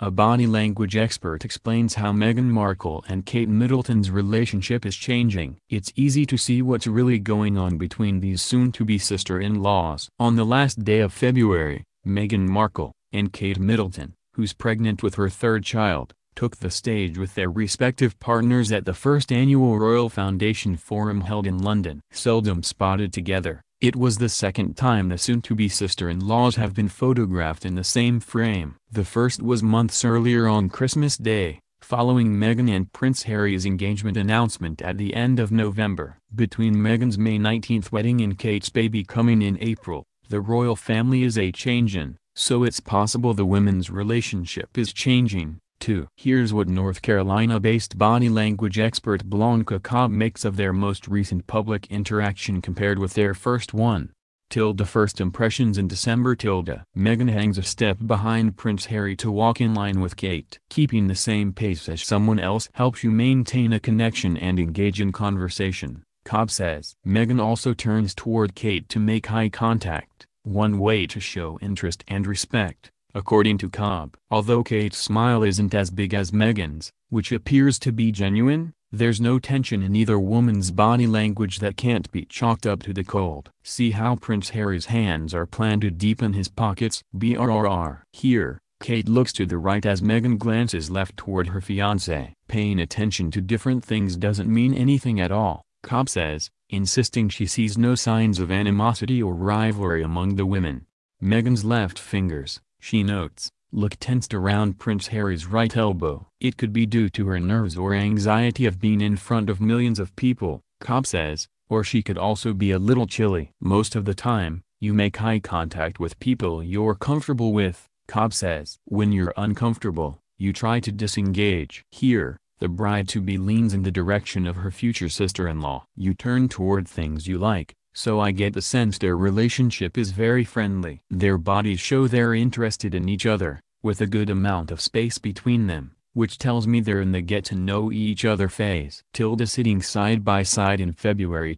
A body language expert explains how Meghan Markle and Kate Middleton's relationship is changing. It's easy to see what's really going on between these soon-to-be sister-in-laws. On the last day of February, Meghan Markle and Kate Middleton, who's pregnant with her third child, took the stage with their respective partners at the first annual Royal Foundation Forum held in London. Seldom spotted together, it was the second time the soon-to-be sister-in-laws have been photographed in the same frame. The first was months earlier on Christmas Day, following Meghan and Prince Harry's engagement announcement at the end of November. Between Meghan's May 19 wedding and Kate's baby coming in April, the royal family is changing, so it's possible the women's relationship is changing too. Here's what North Carolina-based body language expert Blanca Cobb makes of their most recent public interaction compared with their first one. First impressions in December. Meghan hangs a step behind Prince Harry to walk in line with Kate. Keeping the same pace as someone else helps you maintain a connection and engage in conversation, Cobb says. Meghan also turns toward Kate to make eye contact, one way to show interest and respect, according to Cobb. Although Kate's smile isn't as big as Meghan's, which appears to be genuine, there's no tension in either woman's body language that can't be chalked up to the cold. See how Prince Harry's hands are planted deep in his pockets. Here, Kate looks to the right as Meghan glances left toward her fiancé. Paying attention to different things doesn't mean anything at all, Cobb says, insisting she sees no signs of animosity or rivalry among the women. Meghan's left fingers, she notes, look tensed around Prince Harry's right elbow. It could be due to her nerves or anxiety of being in front of millions of people, Cobb says, or she could also be a little chilly. Most of the time, you make eye contact with people you're comfortable with, Cobb says. When you're uncomfortable, you try to disengage. Here, the bride-to-be leans in the direction of her future sister-in-law. You turn toward things you like, so I get the sense their relationship is very friendly. Their bodies show they're interested in each other, with a good amount of space between them, which tells me they're in the get-to-know-each-other phase. Sitting side by side in February.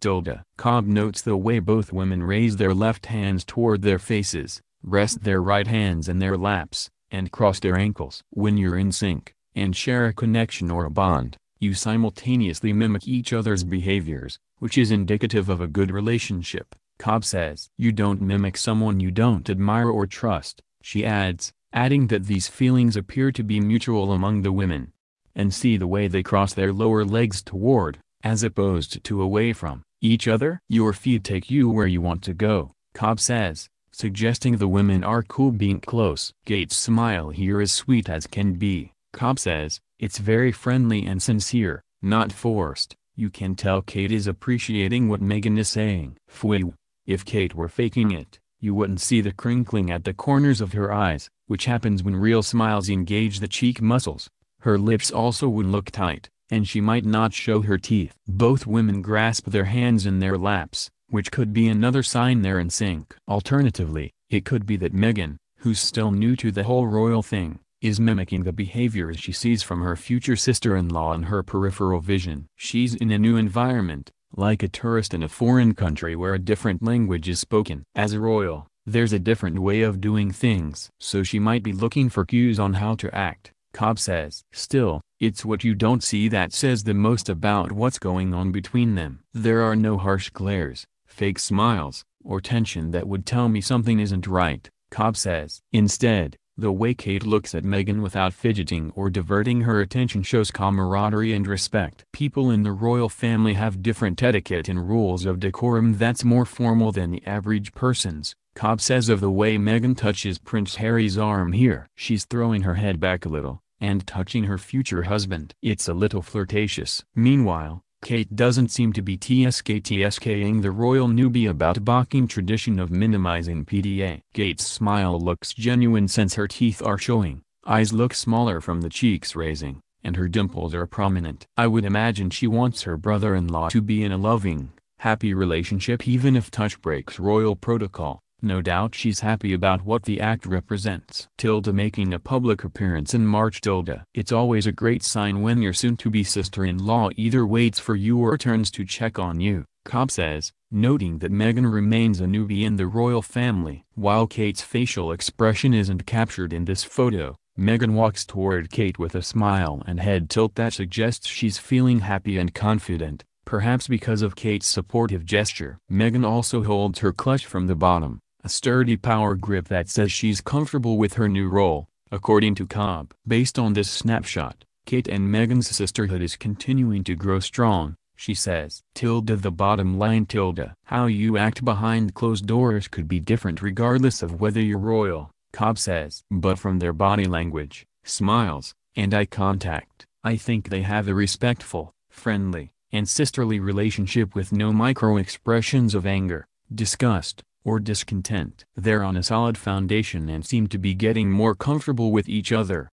Cobb notes the way both women raise their left hands toward their faces, rest their right hands in their laps, and cross their ankles. When you're in sync, and share a connection or a bond, you simultaneously mimic each other's behaviors, which is indicative of a good relationship, Cobb says. You don't mimic someone you don't admire or trust, she adds, adding that these feelings appear to be mutual among the women. And see the way they cross their lower legs toward, as opposed to away from, each other? Your feet take you where you want to go, Cobb says, suggesting the women are cool being close. Kate's smile here is sweet as can be, Cobb says. It's very friendly and sincere, not forced. You can tell Kate is appreciating what Meghan is saying. If Kate were faking it, you wouldn't see the crinkling at the corners of her eyes, which happens when real smiles engage the cheek muscles. Her lips also would look tight, and she might not show her teeth. Both women grasp their hands in their laps, which could be another sign they're in sync. Alternatively, it could be that Meghan, who's still new to the whole royal thing, is mimicking the behaviors she sees from her future sister-in-law in her peripheral vision. She's in a new environment, like a tourist in a foreign country where a different language is spoken. As a royal, there's a different way of doing things. So she might be looking for cues on how to act, Cobb says. Still, it's what you don't see that says the most about what's going on between them. There are no harsh glares, fake smiles, or tension that would tell me something isn't right, Cobb says. Instead, the way Kate looks at Meghan without fidgeting or diverting her attention shows camaraderie and respect. People in the royal family have different etiquette and rules of decorum that's more formal than the average person's, Cobb says of the way Meghan touches Prince Harry's arm here. She's throwing her head back a little, and touching her future husband. It's a little flirtatious. Meanwhile, Kate doesn't seem to be TSKing the royal newbie about balking tradition of minimizing PDA. Kate's smile looks genuine since her teeth are showing, eyes look smaller from the cheeks raising, and her dimples are prominent. I would imagine she wants her brother-in-law to be in a loving, happy relationship even if touch breaks royal protocol. No doubt she's happy about what the act represents. Making a public appearance in March. It's always a great sign when your soon-to-be sister-in-law either waits for you or turns to check on you, Cobb says, noting that Meghan remains a newbie in the royal family. While Kate's facial expression isn't captured in this photo, Meghan walks toward Kate with a smile and head tilt that suggests she's feeling happy and confident, perhaps because of Kate's supportive gesture. Meghan also holds her clutch from the bottom, a sturdy power grip that says she's comfortable with her new role, according to Cobb. Based on this snapshot, Kate and Meghan's sisterhood is continuing to grow strong, she says. The bottom line. How you act behind closed doors could be different regardless of whether you're royal, Cobb says. But from their body language, smiles, and eye contact, I think they have a respectful, friendly, and sisterly relationship with no micro-expressions of anger, disgust, or discontent. They're on a solid foundation and seem to be getting more comfortable with each other.